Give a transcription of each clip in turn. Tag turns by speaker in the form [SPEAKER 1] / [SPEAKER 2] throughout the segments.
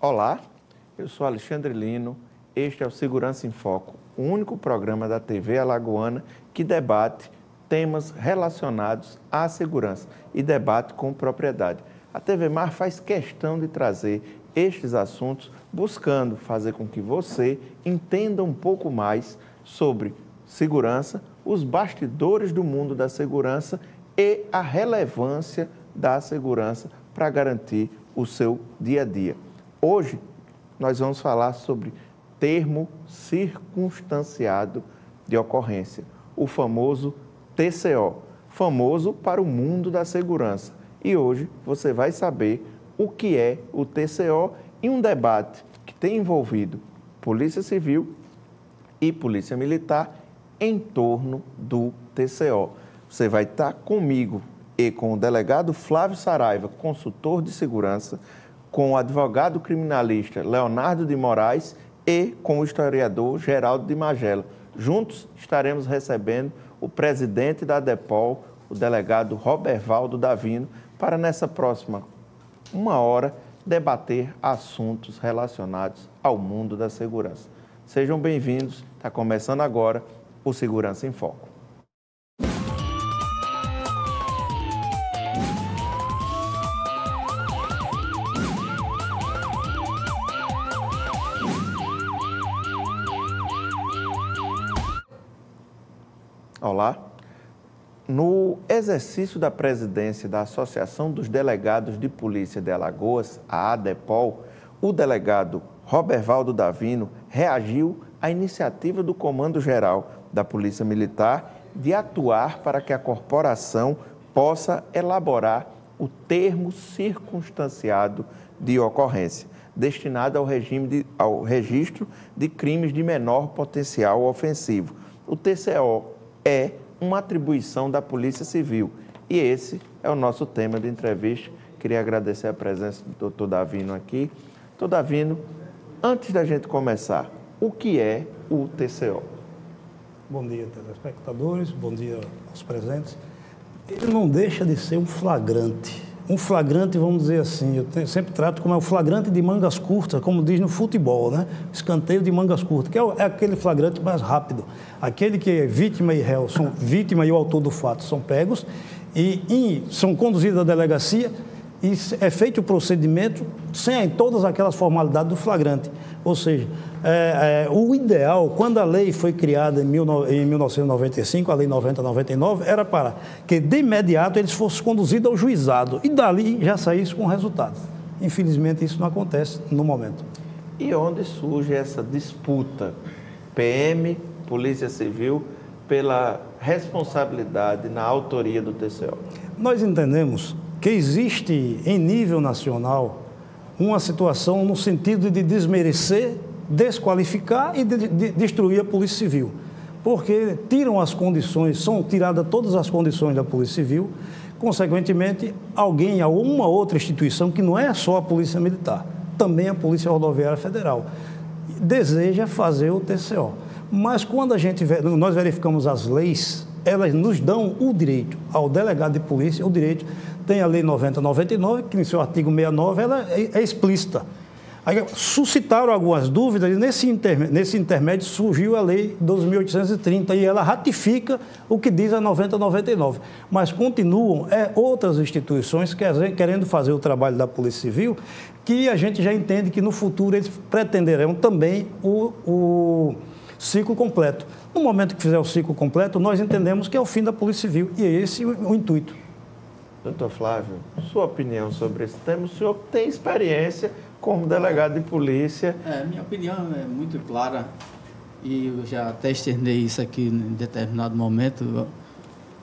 [SPEAKER 1] Olá, eu sou Alexandre Lino, este é o Segurança em Foco, o único programa da TV Alagoana que debate temas relacionados à segurança e debate com propriedade. A TV Mar faz questão de trazer estes assuntos, buscando fazer com que você entenda um pouco mais sobre segurança, os bastidores do mundo da segurança e a relevância da segurança para garantir o seu dia a dia. Hoje, nós vamos falar sobre termo circunstanciado de ocorrência, o famoso TCO, famoso para o mundo da segurança. E hoje você vai saber o que é o TCO em um debate que tem envolvido Polícia Civil e Polícia Militar em torno do TCO. Você vai estar comigo e com o delegado Flávio Saraiva, consultor de segurança, com o advogado criminalista Leonardo de Moraes e com o historiador Geraldo de Magela. Juntos estaremos recebendo o presidente da ADEPOL, o delegado Robervaldo Davino, para nessa próxima 1 hora debater assuntos relacionados ao mundo da segurança. Sejam bem-vindos, está começando agora o Segurança em Foco. Olá. No exercício da presidência da Associação dos Delegados de Polícia de Alagoas, a ADEPOL, o delegado Robervaldo Davino reagiu à iniciativa do Comando-Geral da Polícia Militar de atuar para que a corporação possa elaborar o termo circunstanciado de ocorrência, destinado ao registro de crimes de menor potencial ofensivo. O TCO é uma atribuição da Polícia Civil e esse é o nosso tema de entrevista. Queria agradecer a presença do Dr. Davino aqui. Dr. Davino, antes da gente começar, o que é o TCO?
[SPEAKER 2] Bom dia, telespectadores, bom dia aos presentes. Ele não deixa de ser um flagrante. Um flagrante, vamos dizer assim, sempre trato como é o flagrante de mangas curtas, como diz no futebol, né? Escanteio de mangas curtas, que é aquele flagrante mais rápido. Aquele que é vítima e réu, vítima e o autor do fato são pegos e são conduzidos à delegacia e é feito o procedimento sem todas aquelas formalidades do flagrante. Ou seja, o ideal, quando a lei foi criada em 1995, a Lei 90/99, era para que de imediato eles fossem conduzidos ao juizado e dali já saíssem com resultados. Infelizmente, isso não acontece no momento.
[SPEAKER 1] E onde surge essa disputa PM, Polícia Civil, pela responsabilidade na autoria do TCO?
[SPEAKER 2] Nós entendemos que existe em nível nacional uma situação no sentido de desmerecer, desqualificar e de destruir a Polícia Civil. Porque tiram as condições, são tiradas todas as condições da Polícia Civil, consequentemente, alguma outra instituição, que não é só a Polícia Militar, também a Polícia Rodoviária Federal, deseja fazer o TCO. Mas quando nós verificamos as leis, elas nos dão o direito ao delegado de polícia, o direito, tem a Lei 90/99, que em seu artigo 69, ela é explícita. Aí, suscitaram algumas dúvidas e nesse intermédio surgiu a Lei 12.830 e ela ratifica o que diz a 90/99. Mas continuam outras instituições querendo fazer o trabalho da Polícia Civil, que a gente já entende que no futuro eles pretenderão também o ciclo completo. No momento que fizer o ciclo completo, nós entendemos que é o fim da Polícia Civil e é esse o intuito.
[SPEAKER 1] Doutor Flávio, sua opinião sobre esse tema? O senhor tem experiência como delegado de polícia?
[SPEAKER 3] Minha opinião é muito clara e eu já até externei isso aqui em determinado momento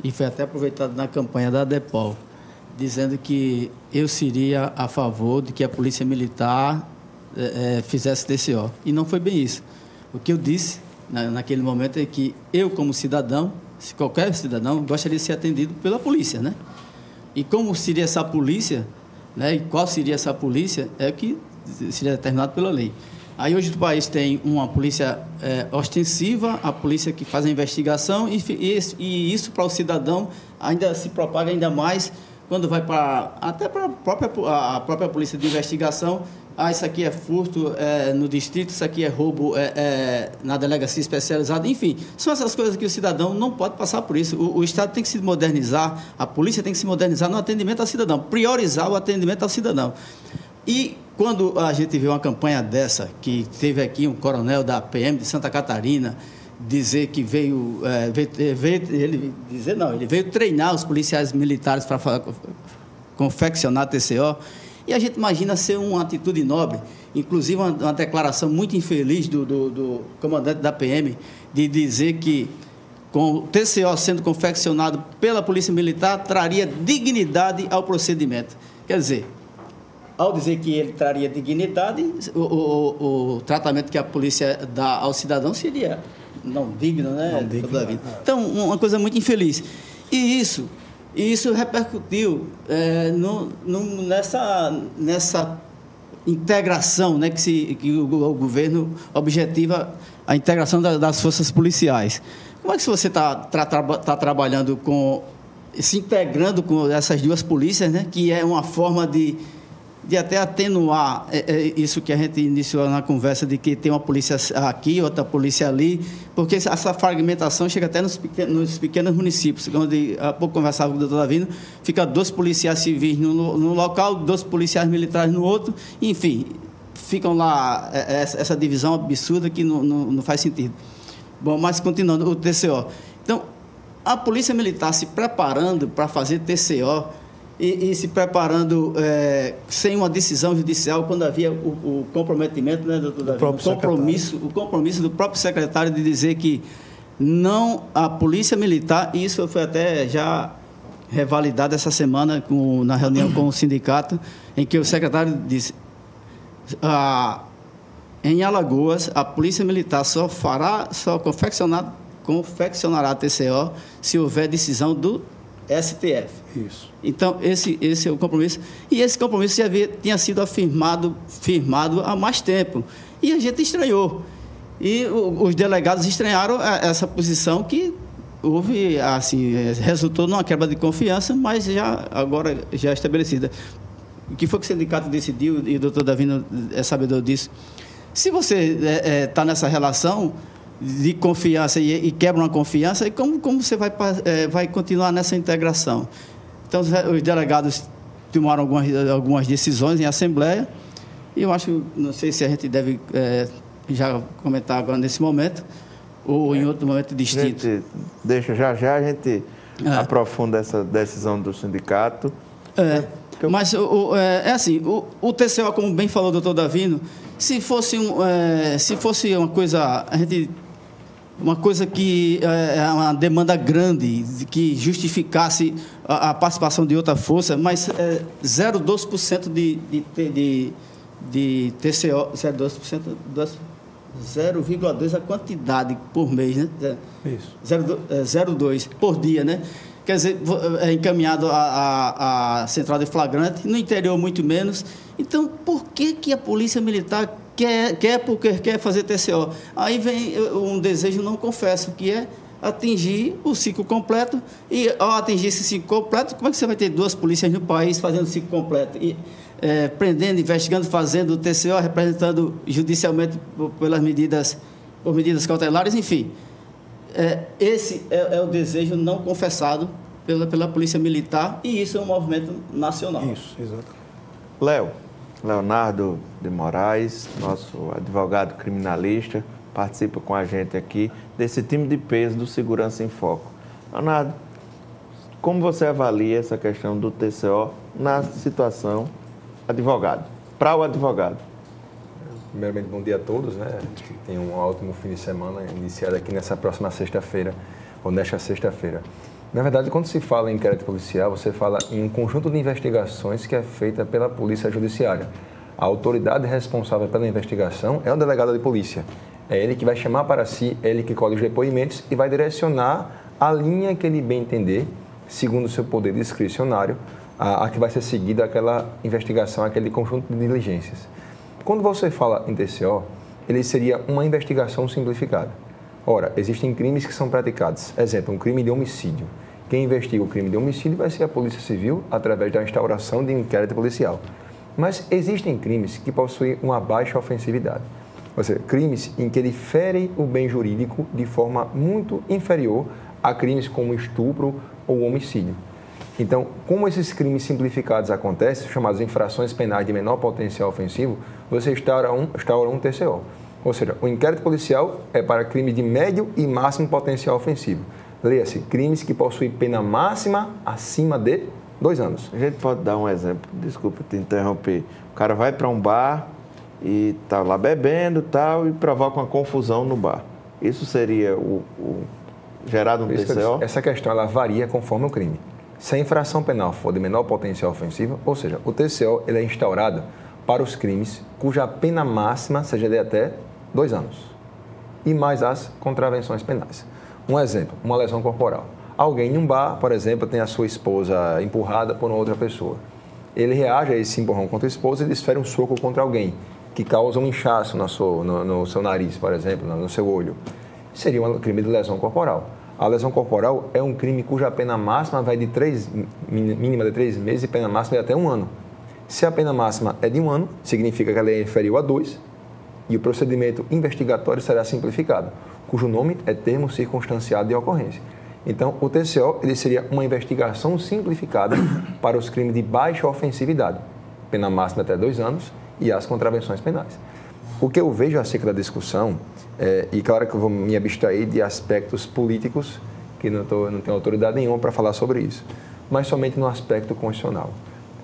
[SPEAKER 3] e foi até aproveitado na campanha da ADEPOL, dizendo que eu seria a favor de que a Polícia Militar fizesse TCO. E não foi bem isso. O que eu disse naquele momento é que eu, como cidadão, se qualquer cidadão, gostaria de ser atendido pela polícia, né? E como seria essa polícia, né? E qual seria essa polícia, é que seria determinado pela lei. Aí hoje o país tem uma polícia ostensiva, a polícia que faz a investigação, e isso para o cidadão ainda se propaga ainda mais quando vai para até para a própria polícia de investigação, isso aqui é furto no distrito, isso aqui é roubo na delegacia especializada, enfim, são essas coisas que o cidadão não pode passar por isso. O Estado tem que se modernizar, a polícia tem que se modernizar no atendimento ao cidadão, priorizar o atendimento ao cidadão. E quando a gente vê uma campanha dessa, que teve aqui um coronel da PM de Santa Catarina dizer que ele veio treinar os policiais militares para confeccionar a TCO, e a gente imagina ser uma atitude nobre, inclusive uma declaração muito infeliz do comandante da PM, de dizer que com o TCO sendo confeccionado pela Polícia Militar, traria dignidade ao procedimento. Quer dizer, ao dizer que ele traria dignidade, o tratamento que a polícia dá ao cidadão seria não digno, né? Não digno. Então, uma coisa muito infeliz. E isso repercutiu nessa integração, né, que o governo objetiva a integração das forças policiais. Como é que você está trabalhando se integrando com essas duas polícias, né, que é uma forma de até atenuar isso que a gente iniciou na conversa, de que tem uma polícia aqui, outra polícia ali, porque essa fragmentação chega até nos pequenos municípios, onde há pouco conversava com o doutor Davino, fica 2 policiais civis no local, 2 policiais militares no outro, enfim, ficam lá essa divisão absurda que não faz sentido. Bom, mas continuando, o TCO. Então, a Polícia Militar se preparando para fazer TCO, e se preparando sem uma decisão judicial, quando havia o comprometimento, né, doutor Davi? O compromisso do próprio secretário de dizer que não a Polícia Militar, e isso foi até já revalidado essa semana na reunião com o sindicato, em que o secretário disse: em Alagoas, a Polícia Militar só confeccionará a TCO se houver decisão do STF. Isso. Então, esse é o compromisso. E esse compromisso tinha sido firmado há mais tempo. E a gente estranhou. E os delegados estranharam essa posição que houve, assim, resultou numa quebra de confiança, mas agora já estabelecida. O que foi que o sindicato decidiu, e o doutor Davino é sabedor disso. Se você está nessa relação de confiança e quebra uma confiança, e como você vai continuar nessa integração? Então, os delegados tomaram algumas decisões em assembleia, e eu acho, não sei se a gente deve já comentar agora nesse momento, ou em outro momento distinto.
[SPEAKER 1] A gente deixa já a gente aprofunda essa decisão do sindicato.
[SPEAKER 3] Mas assim, o TCO, como bem falou o doutor Davino, se fosse uma coisa, uma coisa que é uma demanda grande, que justificasse a participação de outra força, mas 0,2% de TCO, 0,2% a quantidade por mês, né? Isso. 0,2 por dia, né? Quer dizer, é encaminhado à central de flagrante, no interior muito menos. Então, por que a Polícia Militar quer fazer TCO? Aí vem um desejo não confesso, que é atingir o ciclo completo. E ao atingir esse ciclo completo, como é que você vai ter 2 polícias no país fazendo o ciclo completo? E, prendendo, investigando, fazendo o TCO, representando judicialmente por medidas cautelares, enfim. Esse é o desejo não confessado pela Polícia Militar, e isso é um movimento nacional.
[SPEAKER 2] Isso, exato.
[SPEAKER 1] Leonardo de Moraes, nosso advogado criminalista, participa com a gente aqui desse time de peso do Segurança em Foco. Leonardo, como você avalia essa questão do TCO na situação advogado, para o advogado?
[SPEAKER 4] Primeiramente, bom dia a todos, né? Que tenham um ótimo fim de semana, iniciado aqui nessa próxima sexta-feira, ou nesta sexta-feira. Na verdade, quando se fala em inquérito policial, você fala em um conjunto de investigações que é feita pela Polícia Judiciária. A autoridade responsável pela investigação é o delegado de polícia. É ele que vai chamar para si, é ele que colhe os depoimentos e vai direcionar a linha que ele bem entender, segundo o seu poder discricionário, a que vai ser seguida aquela investigação, aquele conjunto de diligências. Quando você fala em TCO, ele seria uma investigação simplificada. Ora, existem crimes que são praticados. Exemplo, um crime de homicídio. Quem investiga o crime de homicídio vai ser a Polícia Civil através da instauração de um inquérito policial. Mas existem crimes que possuem uma baixa ofensividade. Ou seja, crimes em que ele fere o bem jurídico de forma muito inferior a crimes como estupro ou homicídio. Então, como esses crimes simplificados acontecem, chamadas infrações penais de menor potencial ofensivo, você instaura um TCO. Ou seja, o inquérito policial é para crimes de médio e máximo potencial ofensivo. Leia-se, crimes que possuem pena máxima acima de 2 anos.
[SPEAKER 1] A gente pode dar um exemplo, desculpa te interromper. O cara vai para um bar e está lá bebendo tal, e provoca uma confusão no bar. Isso seria gerado um TCO?
[SPEAKER 4] Essa questão ela varia conforme o crime. Se a infração penal for de menor potencial ofensivo, ou seja, o TCO ele é instaurado para os crimes cuja pena máxima seja de até 2 anos. E mais as contravenções penais. Um exemplo, uma lesão corporal. Alguém em um bar, por exemplo, tem a sua esposa empurrada por uma outra pessoa. Ele reage a esse empurrão contra a esposa e desfere um soco contra alguém, que causa um inchaço no seu nariz, por exemplo, no seu olho. Seria um crime de lesão corporal. A lesão corporal é um crime cuja pena máxima vai de mínima de 3 meses e pena máxima de até 1 ano. Se a pena máxima é de 1 ano, significa que ela é inferior a 2 e o procedimento investigatório será simplificado, cujo nome é termo circunstanciado de ocorrência. Então, o TCO ele seria uma investigação simplificada para os crimes de baixa ofensividade, pena máxima até 2 anos e as contravenções penais. O que eu vejo acerca da discussão, e claro que eu vou me abstrair de aspectos políticos, que não tenho autoridade nenhuma para falar sobre isso, mas somente no aspecto constitucional.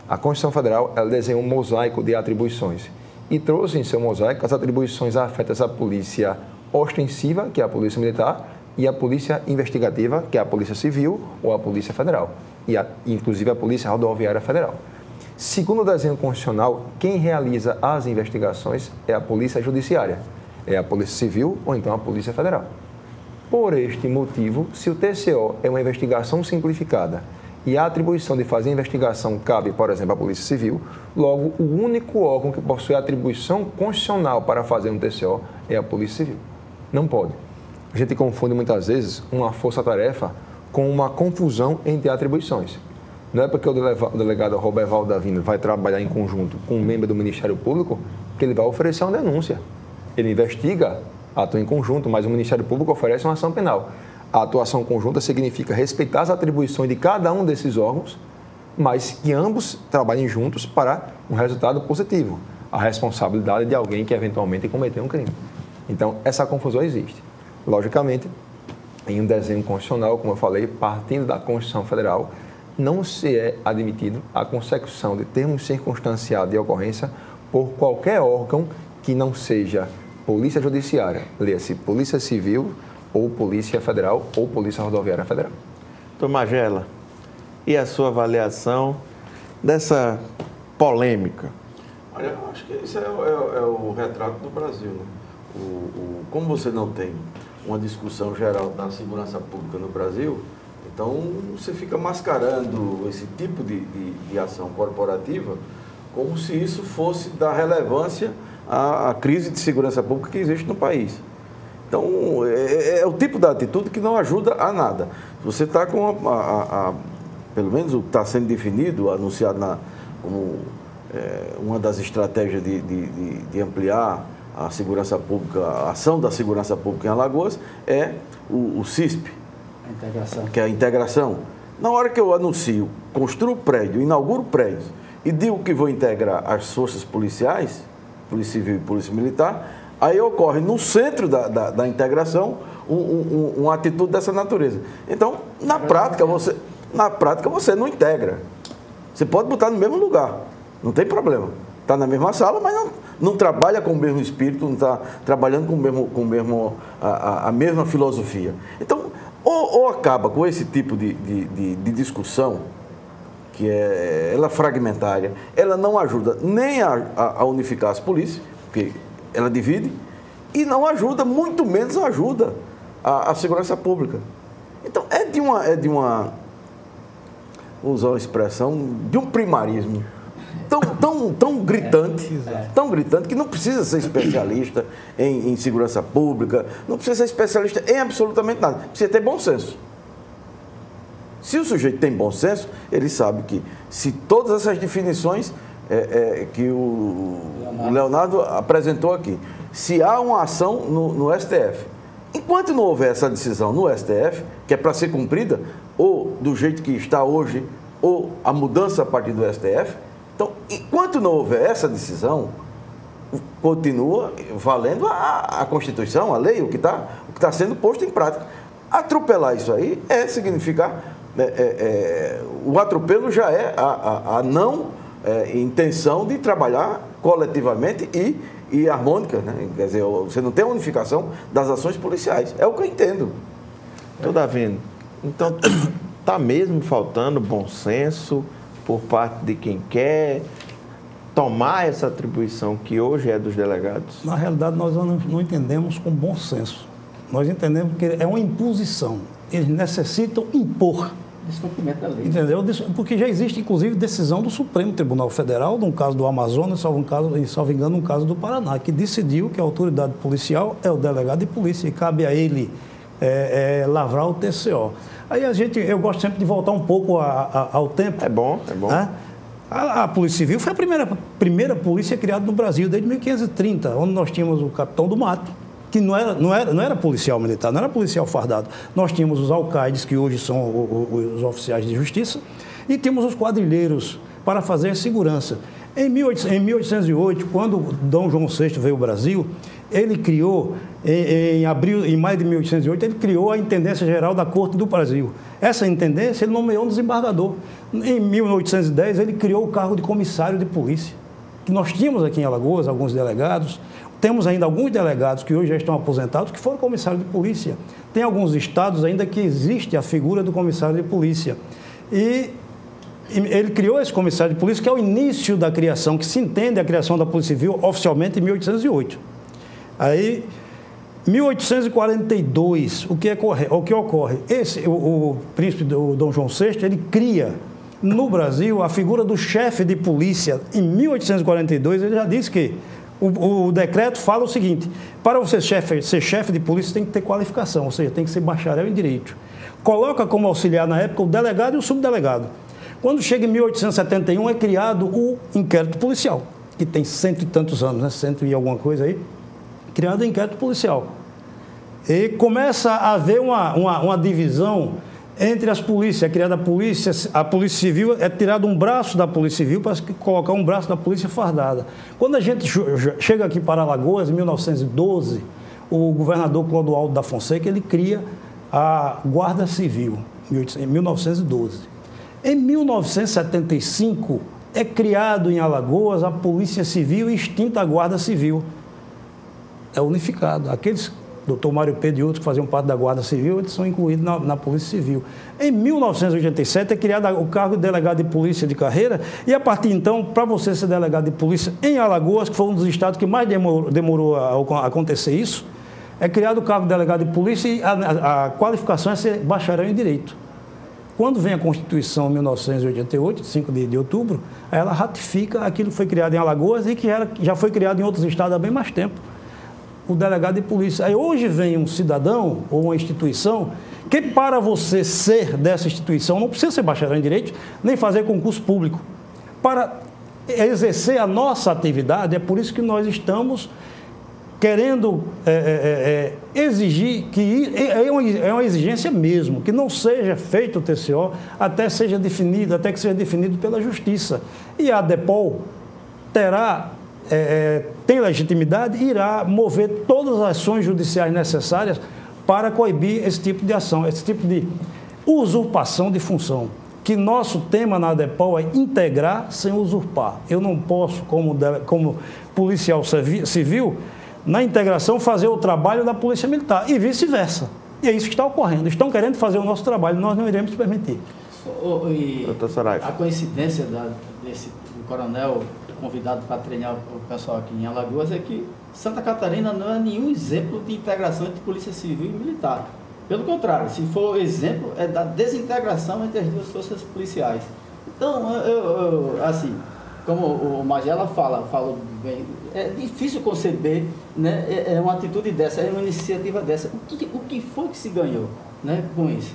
[SPEAKER 4] A Constituição Federal ela desenhou um mosaico de atribuições e trouxe em seu mosaico as atribuições afetas à polícia ostensiva, que é a polícia militar, e a polícia investigativa, que é a polícia civil ou a polícia federal, e inclusive a polícia rodoviária federal. Segundo o desenho constitucional, quem realiza as investigações é a polícia judiciária, é a polícia civil ou então a polícia federal. Por este motivo, se o TCO é uma investigação simplificada e a atribuição de fazer a investigação cabe, por exemplo, à polícia civil, logo o único órgão que possui atribuição constitucional para fazer um TCO é a polícia civil. Não pode. A gente confunde muitas vezes uma força-tarefa com uma confusão entre atribuições. Não é porque o delegado Roberval Davino vai trabalhar em conjunto com um membro do Ministério Público que ele vai oferecer uma denúncia. Ele investiga, atua em conjunto, mas o Ministério Público oferece uma ação penal. A atuação conjunta significa respeitar as atribuições de cada um desses órgãos, mas que ambos trabalhem juntos para um resultado positivo, a responsabilidade de alguém que eventualmente cometeu um crime. Então, essa confusão existe. Logicamente, em um desenho constitucional, como eu falei, partindo da Constituição Federal, não se é admitido a consecução de termos circunstanciados de ocorrência por qualquer órgão que não seja Polícia Judiciária, leia-se Polícia Civil ou Polícia Federal ou Polícia Rodoviária Federal.
[SPEAKER 1] Doutor Magela, e a sua avaliação dessa polêmica?
[SPEAKER 5] Olha, eu acho que isso é o retrato do Brasil, né? Como você não tem uma discussão geral da segurança pública no Brasil, então você fica mascarando esse tipo de ação corporativa como se isso fosse dar relevância à crise de segurança pública que existe no país. Então, é o tipo de atitude que não ajuda a nada. Você está com pelo menos o que está sendo definido, anunciado como uma das estratégias de ampliar a segurança pública, a ação da segurança pública em Alagoas, é o CISP,
[SPEAKER 3] A integração.
[SPEAKER 5] que é a integração. Na hora que eu anuncio, construo prédio, inauguro prédios e digo que vou integrar as forças policiais, Polícia Civil e Polícia Militar, aí ocorre no centro da integração uma atitude dessa natureza. Então, na prática você não integra. Você pode botar no mesmo lugar, não tem problema. Está na mesma sala, mas não trabalha com o mesmo espírito, não está trabalhando com a mesma filosofia. Então, ou acaba com esse tipo de discussão, que ela é fragmentária, ela não ajuda nem a unificar as polícias, porque ela divide, e não ajuda, muito menos ajuda a segurança pública. Então, vou usar uma expressão, de um primarismo tão gritante, que não precisa ser especialista em segurança pública, não precisa ser especialista em absolutamente nada, precisa ter bom senso. Se o sujeito tem bom senso, ele sabe que se todas essas definições que o Leonardo apresentou aqui. Se há uma ação no STF, enquanto não houver essa decisão no STF, que é para ser cumprida, ou do jeito que está hoje, ou a mudança a partir do STF, então, enquanto não houver essa decisão, continua valendo a Constituição, a lei, o que está sendo posto em prática. Atropelar isso aí significar... o atropelo já é a não intenção de trabalhar coletivamente e harmônica, né? Quer dizer, você não tem a unificação das ações policiais. É o que eu entendo.
[SPEAKER 1] Davi, então está mesmo faltando bom senso por parte de quem quer tomar essa atribuição que hoje é dos delegados?
[SPEAKER 2] Na realidade, nós não entendemos com bom senso. Nós entendemos que é uma imposição. Eles necessitam impor.
[SPEAKER 3] Descumprimento da lei.
[SPEAKER 2] Entendeu? Porque já existe, inclusive, decisão do Supremo Tribunal Federal, num caso do Amazonas, salvo engano, no caso do Paraná, que decidiu que a autoridade policial é o delegado de polícia e cabe a ele lavrar o TCO. Aí eu gosto sempre de voltar um pouco ao tempo.
[SPEAKER 1] É bom.
[SPEAKER 2] Né? A Polícia Civil foi a primeira polícia criada no Brasil, desde 1530, onde nós tínhamos o capitão do mato, que não era policial militar, não era policial fardado. Nós tínhamos os alcaides, que hoje são os oficiais de justiça, e tínhamos os quadrilheiros para fazer segurança. Em 1808, quando Dom João VI veio ao Brasil, ele criou, em maio de 1808, ele criou a Intendência Geral da Corte do Brasil. Essa intendência, ele nomeou um desembargador. Em 1810, ele criou o cargo de comissário de polícia, que nós tínhamos aqui em Alagoas, alguns delegados. Temos ainda alguns delegados que hoje já estão aposentados, que foram comissários de polícia. Tem alguns estados ainda que existe a figura do comissário de polícia. E ele criou esse comissário de polícia, que é o início da criação, que se entende a criação da Polícia Civil oficialmente em 1808. Aí, 1842, o que ocorre? O príncipe Dom João VI, ele cria no Brasil a figura do chefe de polícia. Em 1842, ele já disse que o decreto fala o seguinte: para você ser chefe de polícia, tem que ter qualificação, ou seja, tem que ser bacharel em direito. Coloca como auxiliar na época o delegado e o subdelegado. Quando chega em 1871, é criado o inquérito policial, que tem 100 e tantos anos, né? 100 e alguma coisa aí, criado o inquérito policial. E começa a haver uma divisão entre as polícias. É criada a Polícia Civil, é tirado um braço da Polícia Civil para colocar um braço da Polícia Fardada. Quando a gente chega aqui para Alagoas, em 1912, o governador Clodoaldo da Fonseca, ele cria a Guarda Civil, em 1912. Em 1975, é criado em Alagoas a Polícia Civil e extinta a Guarda Civil. É unificado. Aqueles, doutor Mário Pedro e outros que faziam parte da Guarda Civil, eles são incluídos na Polícia Civil. Em 1987, é criado o cargo de delegado de polícia de carreira, e a partir então, para você ser delegado de polícia em Alagoas, que foi um dos estados que mais demorou a acontecer isso, é criado o cargo de delegado de polícia e a qualificação é ser bacharel em direito. Quando vem a Constituição em 1988, 5 de outubro, ela ratifica aquilo que foi criado em Alagoas e que já foi criado em outros estados há bem mais tempo. O delegado de polícia. Aí hoje vem um cidadão ou uma instituição que, para você ser dessa instituição, não precisa ser bacharel em direito, nem fazer concurso público. Para exercer a nossa atividade, é por isso que nós estamos querendo exigir que é uma exigência mesmo, que não seja feito o TCO até que seja definido pela Justiça. E a DEPOL tem legitimidade e irá mover todas as ações judiciais necessárias para coibir esse tipo de ação, esse tipo de usurpação de função. Que nosso tema na DEPOL é integrar sem usurpar. Eu não posso, como policial civil, na integração, fazer o trabalho da Polícia Militar e vice-versa. E é isso que está ocorrendo. Estão querendo fazer o nosso trabalho, nós não iremos permitir.
[SPEAKER 1] Doutor Saraiva.
[SPEAKER 3] A coincidência desse coronel convidado para treinar o pessoal aqui em Alagoas é que Santa Catarina não é nenhum exemplo de integração entre Polícia Civil e Militar. Pelo contrário, se for exemplo, é da desintegração entre as duas forças policiais. Então, assim, como o Magela falou bem, é difícil conceber, né, uma atitude dessa, uma iniciativa dessa. O que foi que se ganhou, né, com isso?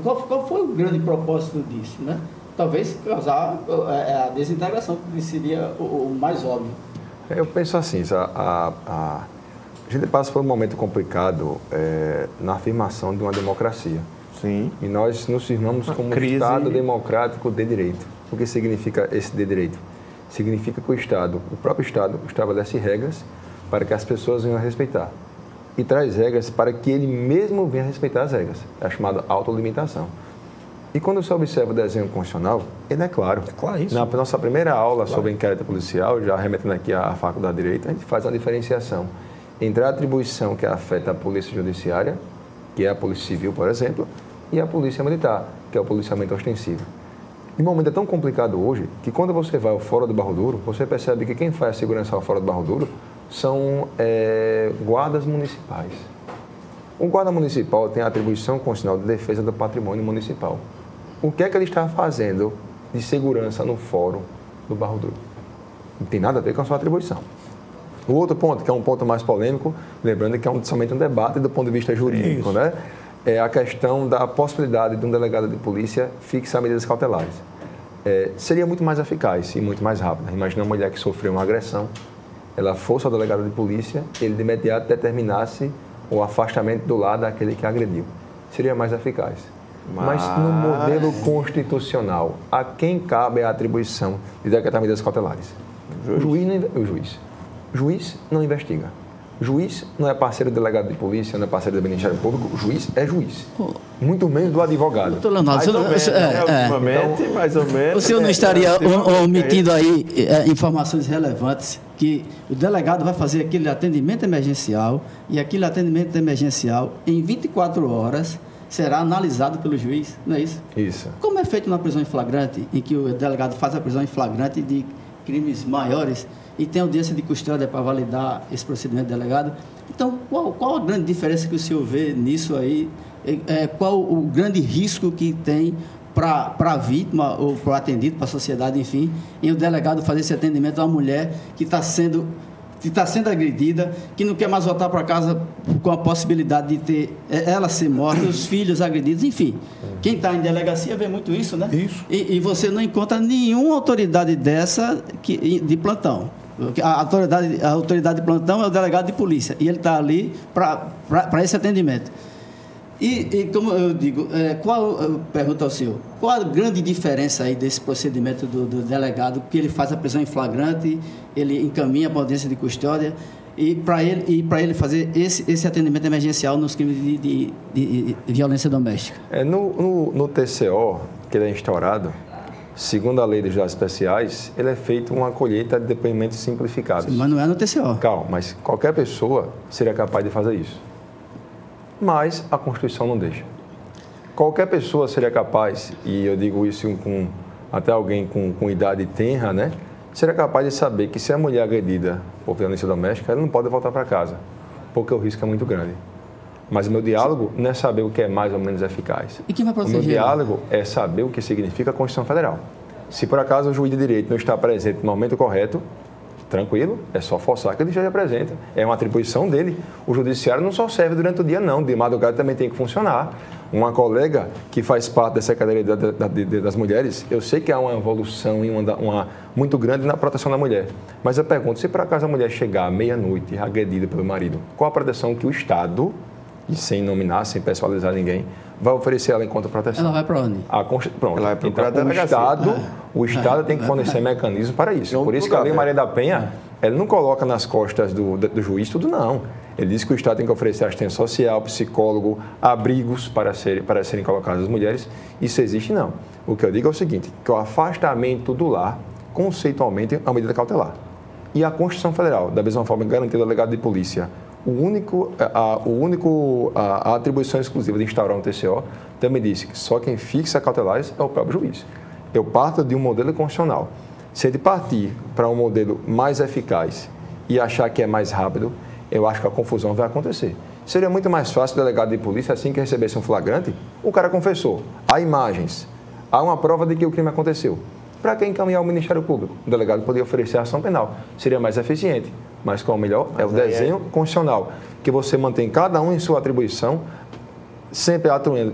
[SPEAKER 3] Qual foi o grande propósito disso, né? talvez causar a desintegração, que seria o mais óbvio.
[SPEAKER 4] Eu penso assim, a gente passa por um momento complicado na afirmação de uma democracia.
[SPEAKER 1] Sim.
[SPEAKER 4] E nós nos firmamos como um Estado democrático de direito. O que significa esse de direito? Significa que o próprio Estado, estabelece regras para que as pessoas venham a respeitar. E traz regras para que ele mesmo venha a respeitar as regras. É a chamada autolimitação. E quando você observa o desenho constitucional, ele é claro.
[SPEAKER 2] É claríssimo.
[SPEAKER 4] Na nossa primeira aula sobre inquérito policial, já remetendo aqui à Faculdade de Direito, a gente faz uma diferenciação entre a atribuição que afeta a Polícia Judiciária, que é a Polícia Civil, por exemplo, e a Polícia Militar, que é o policiamento ostensivo. E o momento é tão complicado hoje que quando você vai ao Fórum do Barro Duro, você percebe que quem faz a segurança ao Fórum do Barro Duro são guardas municipais. O guarda municipal tem a atribuição constitucional de defesa do patrimônio municipal. O que é que ele está fazendo de segurança no Fórum do Barro Duro? Não tem nada a ver com a sua atribuição. O outro ponto, que é um ponto mais polêmico, lembrando que é somente um debate do ponto de vista jurídico, né? É a questão da possibilidade de um delegado de polícia fixar medidas cautelares. Seria muito mais eficaz e muito mais rápido. Imagina uma mulher que sofreu uma agressão, ela fosse ao delegado de polícia, ele de imediato determinasse o afastamento do lado daquele que agrediu. Seria mais eficaz. Mas no modelo constitucional, a quem cabe a atribuição de decretar medidas cautelares? O juiz não investiga. O juiz não é parceiro do delegado de polícia, não é parceiro do Ministério Público. O juiz é juiz. Muito menos do advogado.
[SPEAKER 3] Doutor Leonardo,
[SPEAKER 1] ultimamente, mais ou menos.
[SPEAKER 3] O senhor não estaria omitindo aí informações relevantes que o delegado vai fazer aquele atendimento emergencial e aquele atendimento emergencial em 24 horas será analisado pelo juiz, não é isso?
[SPEAKER 4] Isso.
[SPEAKER 3] Como é feito na prisão em flagrante, em que o delegado faz a prisão em flagrante de crimes maiores e tem audiência de custódia para validar esse procedimento delegado? Então, qual a grande diferença que o senhor vê nisso aí? Qual o grande risco que tem para a vítima ou para o atendido, para a sociedade, enfim, em o delegado fazer esse atendimento a uma mulher que está sendo agredida, que não quer mais voltar para casa com a possibilidade de ter ela ser morta, os filhos agredidos, enfim. Quem está em delegacia vê muito isso, né?
[SPEAKER 2] Isso.
[SPEAKER 3] E você não encontra nenhuma autoridade dessa de plantão. A autoridade de plantão é o delegado de polícia, e ele está ali para esse atendimento. E como eu digo, pergunto ao senhor, qual a grande diferença aí desse procedimento do delegado, que ele faz a prisão em flagrante, ele encaminha para a audiência de custódia, e para ele fazer esse atendimento emergencial nos crimes de violência doméstica?
[SPEAKER 4] No TCO, que ele é instaurado, segundo a lei dos dados especiais, ele é feito uma colheita de depoimentos simplificados.
[SPEAKER 3] Mas não é no TCO.
[SPEAKER 4] Calma, mas qualquer pessoa seria capaz de fazer isso. Mas a Constituição não deixa. Qualquer pessoa seria capaz, e eu digo isso até alguém com idade tenra, né? Seria capaz de saber que se a mulher é agredida por violência doméstica, ela não pode voltar para casa, porque o risco é muito grande. Mas o meu diálogo não é saber o que é mais ou menos eficaz.
[SPEAKER 3] E quem vai proteger?
[SPEAKER 4] O meu diálogo é saber o que significa a Constituição Federal. Se por acaso o juiz de direito não está presente no momento correto, tranquilo, é só forçar que ele esteja presente. É uma atribuição dele. O judiciário não só serve durante o dia, não. De madrugada também tem que funcionar. Uma colega que faz parte dessa cadeia das mulheres, eu sei que há uma evolução e uma muito grande na proteção da mulher. Mas eu pergunto, se por acaso a mulher chegar à meia-noite agredida pelo marido, qual a proteção que o Estado, e sem nominar, sem pessoalizar ninguém, vai oferecer ela enquanto proteção?
[SPEAKER 3] Ela vai para onde?
[SPEAKER 4] Pronto.
[SPEAKER 1] Ela vai procurar
[SPEAKER 4] então, o Estado tem que fornecer mecanismos para isso. Por isso que a Lei Maria da Penha, ela não coloca nas costas do juiz tudo, não. Ele diz que o Estado tem que oferecer assistência social, psicólogo, abrigos para serem colocadas as mulheres. Isso existe, não. O que eu digo é o seguinte, que o afastamento do lar, conceitualmente, é uma medida cautelar. E a Constituição Federal, da mesma forma garantida ao delegado de polícia, a atribuição exclusiva de instaurar um TCO também disse que só quem fixa cautelares é o próprio juiz. Eu parto de um modelo constitucional. Se ele partir para um modelo mais eficaz e achar que é mais rápido, eu acho que a confusão vai acontecer. Seria muito mais fácil o delegado de polícia, assim que recebesse um flagrante, o cara confessou, há imagens, há uma prova de que o crime aconteceu. Para quem encaminhar ao Ministério Público? O delegado poderia oferecer a ação penal. Seria mais eficiente. Mas qual é o melhor? É o desenho constitucional, que você mantém cada um em sua atribuição, sempre atuando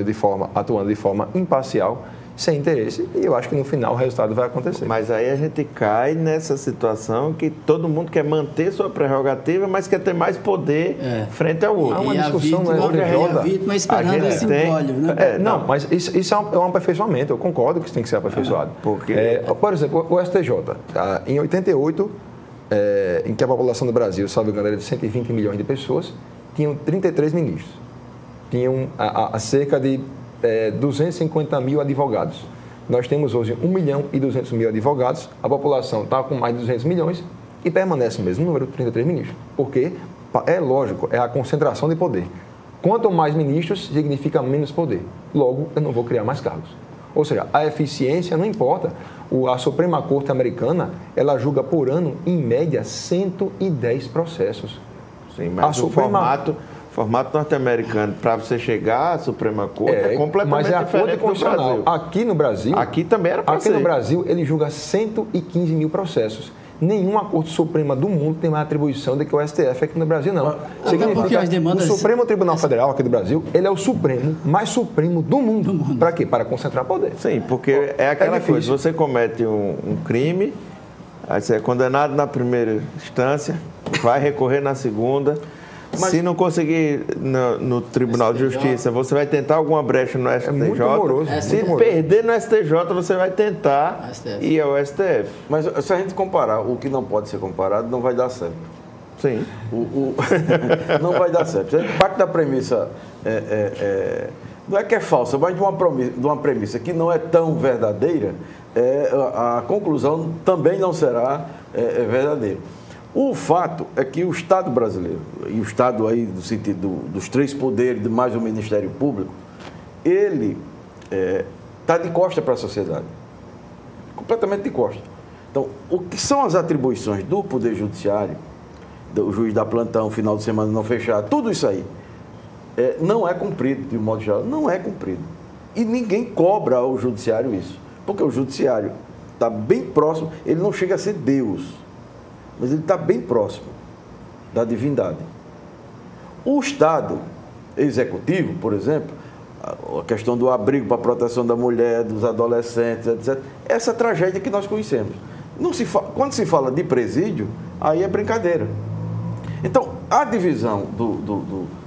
[SPEAKER 4] de forma imparcial, sem interesse, e eu acho que no final o resultado vai acontecer.
[SPEAKER 1] Mas aí a gente cai nessa situação que todo mundo quer manter sua prerrogativa, mas quer ter mais poder frente ao outro.
[SPEAKER 4] Há uma discussão, não é,
[SPEAKER 3] a vítima esperando esse óleo, né?
[SPEAKER 4] Não, mas isso é um aperfeiçoamento, eu concordo que isso tem que ser aperfeiçoado.
[SPEAKER 1] Porque...
[SPEAKER 4] por exemplo, o STJ, em 88, em que a população do Brasil, salvo engano, era de 120 milhões de pessoas, tinham 33 ministros. Tinham cerca de 250 mil advogados. Nós temos hoje 1 milhão e 200 mil advogados, a população está com mais de 200 milhões e permanece o mesmo número, 33 ministros. Porque, é lógico, é a concentração de poder. Quanto mais ministros, significa menos poder. Logo, eu não vou criar mais cargos. Ou seja, a eficiência não importa. A Suprema Corte americana, ela julga por ano, em média, 110 processos.
[SPEAKER 1] Sim, mas o formato norte-americano, para você chegar à Suprema Corte, é completamente diferente do Brasil.
[SPEAKER 4] Aqui no Brasil...
[SPEAKER 1] Aqui também era para ser.
[SPEAKER 4] Aqui no Brasil, ele julga 115 mil processos. Nenhuma Corte Suprema do mundo tem mais atribuição do que o STF aqui no Brasil, não.
[SPEAKER 3] Significa as demandas...
[SPEAKER 4] O Supremo Tribunal Federal aqui do Brasil, ele é o Supremo, mais supremo do mundo. Para quê? Para concentrar poder.
[SPEAKER 1] Sim, porque é aquela coisa, você comete um crime, aí você é condenado na primeira instância, vai recorrer na segunda... Mas, se não conseguir no Tribunal de Justiça, você vai tentar alguma brecha no STJ.
[SPEAKER 4] Muito moroso.
[SPEAKER 1] Se perder no STJ, você vai tentar ir ao STF.
[SPEAKER 5] Mas se a gente comparar o que não pode ser comparado, não vai dar certo.
[SPEAKER 1] Sim.
[SPEAKER 5] Não vai dar certo. Parte da premissa não é que é falsa, mas de uma premissa que não é tão verdadeira, a conclusão também não será verdadeira. O fato é que o Estado brasileiro, e o Estado aí no sentido dos três poderes, mais o Ministério Público, ele está de costa para a sociedade. Completamente de costa. Então, o que são as atribuições do Poder Judiciário, do juiz da plantão, final de semana não fechado, tudo isso aí, não é cumprido, de um modo geral, não é cumprido. E ninguém cobra ao Judiciário isso. Porque o Judiciário está bem próximo, ele não chega a ser Deus, mas ele está bem próximo da divindade. O Estado Executivo, por exemplo, a questão do abrigo para a proteção da mulher, dos adolescentes, etc., essa tragédia que nós conhecemos. Quando se fala de presídio, aí é brincadeira. Então, a divisão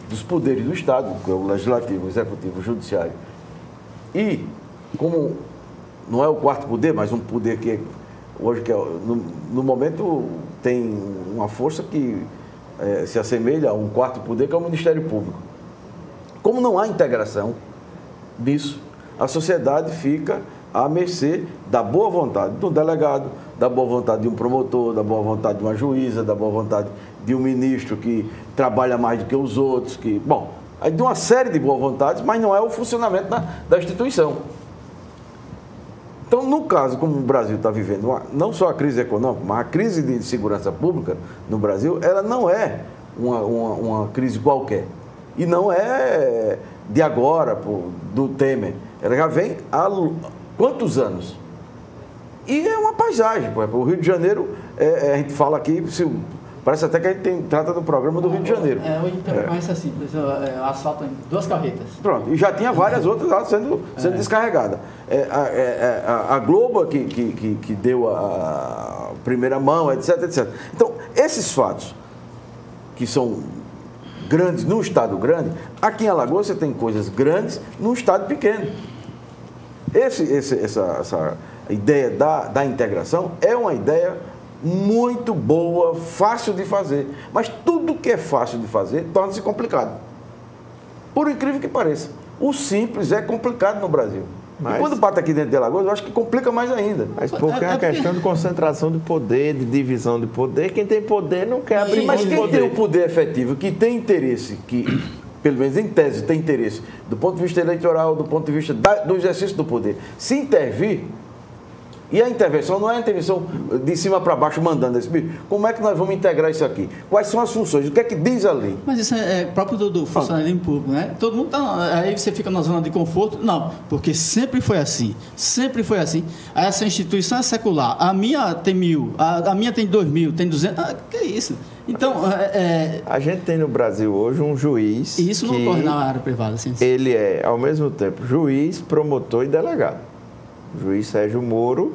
[SPEAKER 5] dos poderes do Estado, que é o Legislativo, o Executivo, o Judiciário, e como não é o quarto poder, mas um poder que hoje, no momento, tem uma força que se assemelha a um quarto poder, que é o Ministério Público. Como não há integração disso, a sociedade fica à mercê da boa vontade do delegado, da boa vontade de um promotor, da boa vontade de uma juíza, da boa vontade de um ministro que trabalha mais do que os outros, aí de uma série de boas vontades, mas não é o funcionamento da instituição. Então, no caso, como o Brasil está vivendo, não só a crise econômica, mas a crise de segurança pública no Brasil, ela não é uma crise qualquer. E não é de agora, do Temer. Ela já vem há quantos anos? E é uma paisagem. O Rio de Janeiro, a gente fala aqui, parece até que a gente trata do programa do Rio de Janeiro.
[SPEAKER 3] Hoje também conhece assim, asfalto em 2 carretas.
[SPEAKER 5] Pronto, e já tinha várias outras lá sendo descarregadas. A Globo que deu a primeira mão, etc, etc. Então, esses fatos que são grandes num estado grande, aqui em Alagoas você tem coisas grandes num estado pequeno. Essa ideia da integração é uma ideia muito boa, fácil de fazer. Mas tudo que é fácil de fazer torna-se complicado. Por incrível que pareça. O simples é complicado no Brasil. Mas, e quando bate aqui dentro de Alagoas, eu acho que complica mais ainda.
[SPEAKER 1] Mas porque é uma questão de concentração de poder, de divisão de poder. Quem tem poder não quer abrir mão de poder.
[SPEAKER 5] Mas quem tem o poder efetivo, que tem interesse, que pelo menos em tese tem interesse, do ponto de vista eleitoral, do ponto de vista do exercício do poder, se intervir, e a intervenção não é a intervenção de cima para baixo mandando esse bicho. Como é que nós vamos integrar isso aqui? Quais são as funções? O que é que diz a lei?
[SPEAKER 3] Mas isso é próprio do funcionalismo público, né? Todo mundo aí você fica na zona de conforto. Não, porque sempre foi assim. Sempre foi assim. Essa instituição é secular. A minha tem 1.000, a minha tem 2.000, tem 200. Que é isso? Então,
[SPEAKER 1] a gente tem no Brasil hoje um juiz.
[SPEAKER 3] E isso não ocorre na área privada, assim.
[SPEAKER 1] Ele é, ao mesmo tempo, juiz, promotor e delegado. O juiz Sérgio Moro,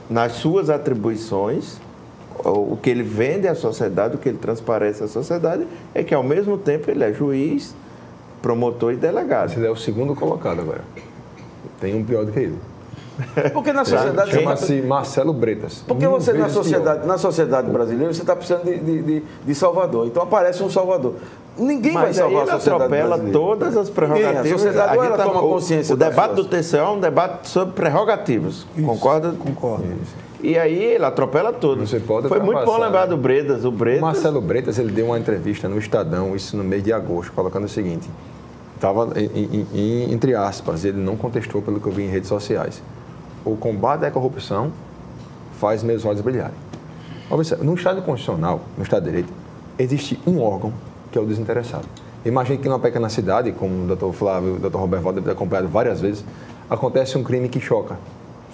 [SPEAKER 1] nas suas atribuições, o que ele vende à sociedade, o que ele transparece à sociedade, é que, ao mesmo tempo, ele é juiz, promotor e delegado.
[SPEAKER 4] Ele é o segundo colocado agora. Tem um pior do que ele.
[SPEAKER 5] Porque na sociedade...
[SPEAKER 4] Chama-se Marcelo Bretas.
[SPEAKER 5] Porque você, na sociedade brasileira, você está precisando de Salvador. Então aparece um Salvador. Ninguém vai salvar a sociedade brasileira.
[SPEAKER 1] Mas atropela todas as prerrogativas.
[SPEAKER 5] A sociedade ou ela toma consciência.
[SPEAKER 1] O debate do TCO é um debate sobre prerrogativas.
[SPEAKER 2] Isso.
[SPEAKER 1] Concorda?
[SPEAKER 2] Concordo.
[SPEAKER 1] E aí ele atropela tudo. Foi muito bom lembrar do Bretas. O
[SPEAKER 4] Marcelo Bretas, ele deu uma entrevista no Estadão, isso no mês de agosto, colocando o seguinte, estava entre aspas, ele não contestou pelo que eu vi em redes sociais. O combate à corrupção faz meus olhos brilharem. Observe, no Estado constitucional, no Estado de Direito, existe um órgão que é o desinteressado. Imagine que numa pequena cidade, como o doutor Flávio, o doutor Roberto Valde deve ter acompanhado várias vezes, acontece um crime que choca.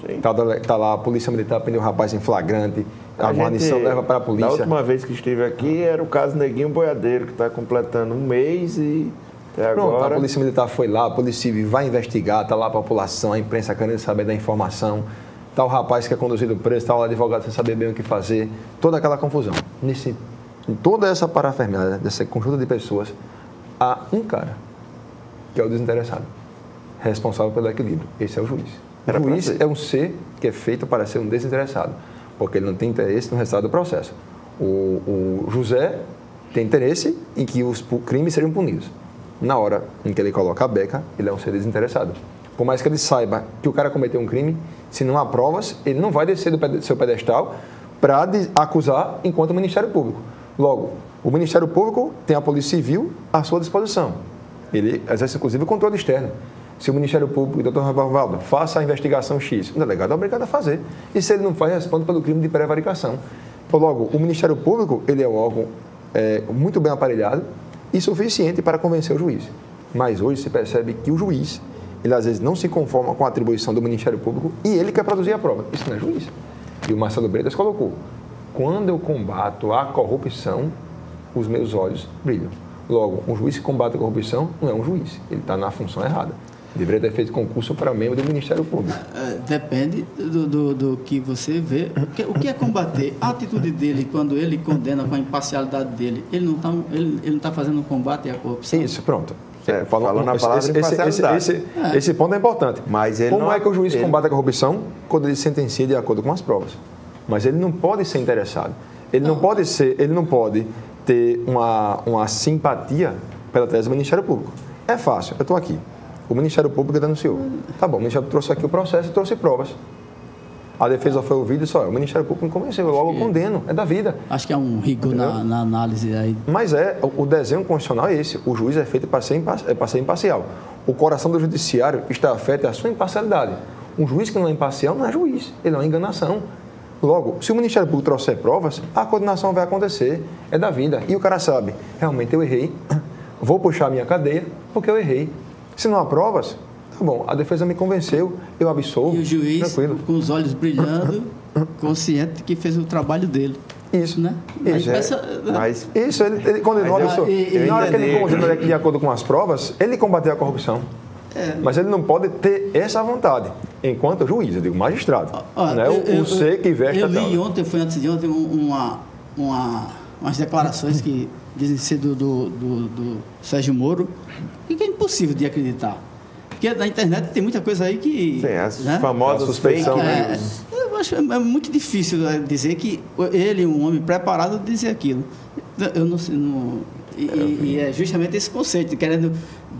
[SPEAKER 4] Está lá a polícia militar, prendeu o rapaz em flagrante, a guarnição leva para a polícia.
[SPEAKER 1] Na última vez que estive aqui era o caso Neguinho Boiadeiro, que está completando um mês e até
[SPEAKER 4] agora...
[SPEAKER 1] Pronto,
[SPEAKER 4] a polícia militar foi lá, a polícia civil vai investigar, está lá a população, a imprensa querendo saber da informação, está o rapaz que é conduzido preso, está o advogado sem saber bem o que fazer, toda aquela confusão. Em toda essa parafernália, dessa conjunto de pessoas, há um cara, que é o desinteressado, responsável pelo equilíbrio. Esse é o juiz. O juiz é um ser que é feito para ser um desinteressado, porque ele não tem interesse no resultado do processo. O José tem interesse em que os crimes sejam punidos. Na hora em que ele coloca a beca, ele é um ser desinteressado. Por mais que ele saiba que o cara cometeu um crime, se não há provas, ele não vai descer do seu pedestal para acusar enquanto Ministério Público. Logo, o Ministério Público tem a Polícia Civil à sua disposição. Ele exerce, inclusive, o controle externo. Se o Ministério Público, doutor Valdo, faça a investigação X, o delegado é obrigado a fazer. E se ele não faz, responde pelo crime de prevaricação. Então, logo, o Ministério Público, ele é um órgão muito bem aparelhado e suficiente para convencer o juiz. Mas hoje se percebe que o juiz, ele às vezes não se conforma com a atribuição do Ministério Público e ele quer produzir a prova. Isso não é juiz. E o Marcelo Bretas colocou, quando eu combato a corrupção, os meus olhos brilham. Logo, um juiz que combate a corrupção não é um juiz, ele está na função errada. Deveria ter feito concurso para membro do Ministério Público.
[SPEAKER 3] Depende do que você vê. O que é combater? A atitude dele, quando ele condena com a imparcialidade dele, ele não está fazendo um combate à corrupção?
[SPEAKER 4] Isso, pronto.
[SPEAKER 1] Falando na palavra imparcialidade.
[SPEAKER 4] Esse ponto é importante.
[SPEAKER 1] Mas ele
[SPEAKER 4] Como é que o juiz combate a corrupção? Quando ele sentencia de acordo com as provas. Mas ele não pode ser interessado. Ele não pode ter uma simpatia pela tese do Ministério Público. É fácil, eu estou aqui. O Ministério Público denunciou. Tá bom, o Ministério trouxe aqui o processo e trouxe provas. A defesa foi ouvida e só, o Ministério Público me convenceu, eu logo condeno, é da vida.
[SPEAKER 3] Acho que é um rigor na análise aí.
[SPEAKER 4] Mas o desenho constitucional é esse, o juiz é feito para ser imparcial. O coração do judiciário está afeto à sua imparcialidade. Um juiz que não é imparcial não é juiz, ele é uma enganação. Logo, se o Ministério Público trouxer provas, a condenação vai acontecer, é da vida. E o cara sabe, realmente eu errei, vou puxar a minha cadeia porque eu errei. Se não há provas, tá bom, a defesa me convenceu, eu absolvo.
[SPEAKER 3] E o juiz,
[SPEAKER 4] tranquilo,
[SPEAKER 3] com os olhos brilhando, consciente de que fez o trabalho dele.
[SPEAKER 4] Isso,
[SPEAKER 3] né?
[SPEAKER 4] Isso, ele condenou a pessoa. Na hora que ele condena de acordo com as provas, ele combateu a corrupção. Mas ele não pode ter essa vontade, enquanto juiz, eu digo magistrado. Não é o ser que veste a tela.
[SPEAKER 3] Eu li ontem, foi antes de ontem, umas declarações que dizem ser do Sérgio Moro, e que é impossível de acreditar. Porque na internet tem muita coisa aí que...
[SPEAKER 1] Sim, as famosas fake news.
[SPEAKER 3] Eu acho muito difícil dizer que ele, um homem preparado, dizer aquilo. Eu não sei... E é justamente esse conceito, querendo,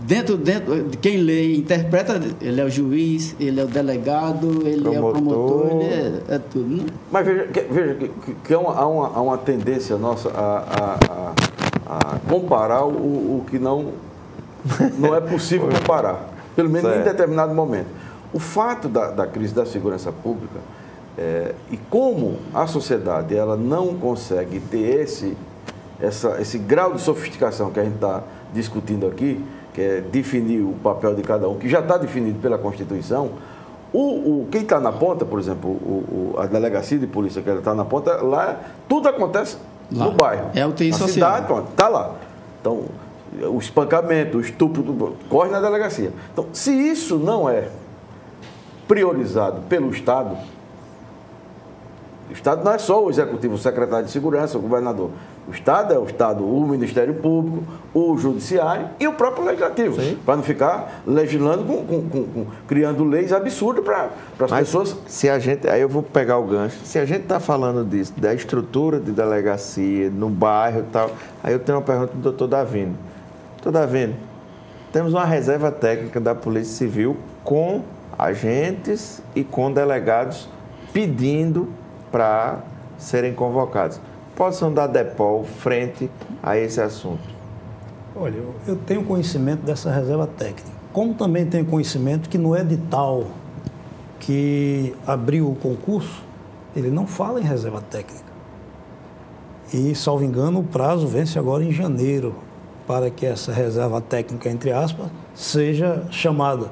[SPEAKER 3] dentro de quem lê e interpreta, ele é o juiz, ele é o delegado, ele é o promotor, ele é tudo. Né?
[SPEAKER 5] Mas veja que há uma tendência nossa a comparar o que não é possível comparar, pelo menos em determinado momento. O fato da crise da segurança pública e como a sociedade ela não consegue ter esse grau de sofisticação que a gente está discutindo aqui, que é definir o papel de cada um, que já está definido pela Constituição, quem está na ponta, por exemplo, a delegacia de polícia que está na ponta, lá tudo acontece no bairro.
[SPEAKER 3] É o TI social.
[SPEAKER 5] Cidade, está lá. Então, o espancamento, o estupro, corre na delegacia. Então, se isso não é priorizado pelo Estado. O Estado não é só o Executivo, o Secretário de Segurança, o Governador. O Estado é o Estado, o Ministério Público, o Judiciário e o próprio Legislativo. Para não ficar legislando, criando leis absurdas para as pessoas.
[SPEAKER 1] Se a gente, aí eu vou pegar o gancho. Se a gente está falando disso, da estrutura de delegacia, no bairro e tal, aí eu tenho uma pergunta do doutor Davino. Doutor Davino, temos uma reserva técnica da Polícia Civil com agentes e com delegados pedindo para serem convocados. Posição da DEPOL frente a esse assunto?
[SPEAKER 2] Olha, eu tenho conhecimento dessa reserva técnica. Como também tenho conhecimento que no edital que abriu o concurso, ele não fala em reserva técnica. E, salvo engano, o prazo vence agora em janeiro para que essa reserva técnica, entre aspas, seja chamada.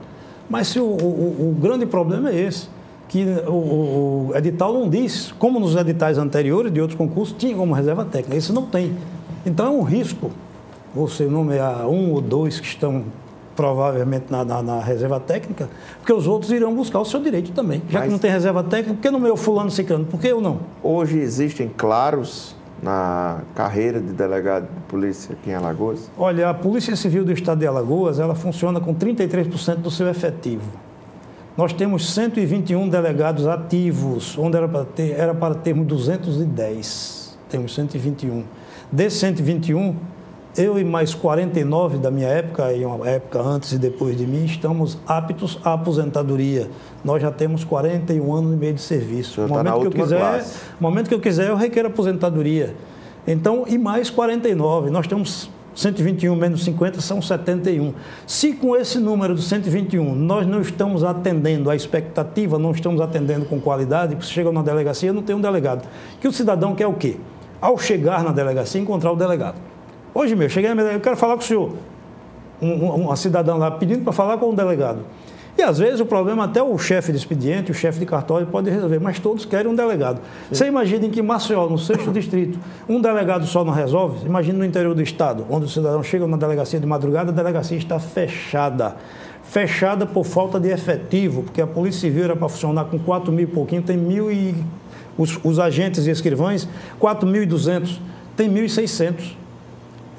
[SPEAKER 2] Mas se o grande problema é esse, que o edital não diz, como nos editais anteriores de outros concursos, tinha como reserva técnica. Esse não tem. Então é um risco você nomear um ou dois que estão provavelmente na reserva técnica, porque os outros irão buscar o seu direito também. Já que não tem reserva técnica, por que nomeou fulano ciclano? Por que eu não?
[SPEAKER 1] Hoje existem claros na carreira de delegado de polícia aqui em Alagoas?
[SPEAKER 2] Olha, a Polícia Civil do Estado de Alagoas, ela funciona com 33% do seu efetivo. Nós temos 121 delegados ativos, onde era para termos 210. Temos 121. Desses 121, eu e mais 49 da minha época, e uma época antes e depois de mim, estamos aptos à aposentadoria. Nós já temos 41 anos e meio de serviço. No momento que eu quiser, eu requeiro aposentadoria. Então, e mais 49. Nós temos 121 menos 50 são 71. Se com esse número de 121 nós não estamos atendendo a expectativa, não estamos atendendo com qualidade, você chega na delegacia, não tem um delegado. Que o cidadão quer o quê? Ao chegar na delegacia, encontrar o delegado. Hoje mesmo, cheguei na minha delegacia, eu quero falar com o senhor. Uma cidadã lá pedindo para falar com o delegado. E às vezes o problema até o chefe de expediente, o chefe de cartório pode resolver, mas todos querem um delegado. Você imagina que em Maceió, no 6º distrito, um delegado só não resolve? Imagina no interior do estado, onde o cidadão chega na delegacia de madrugada, a delegacia está fechada. Fechada por falta de efetivo, porque a Polícia Civil era para funcionar com 4 mil e pouquinho, tem 1.000 e... Os agentes e escrivães, 4.200, tem 1.600.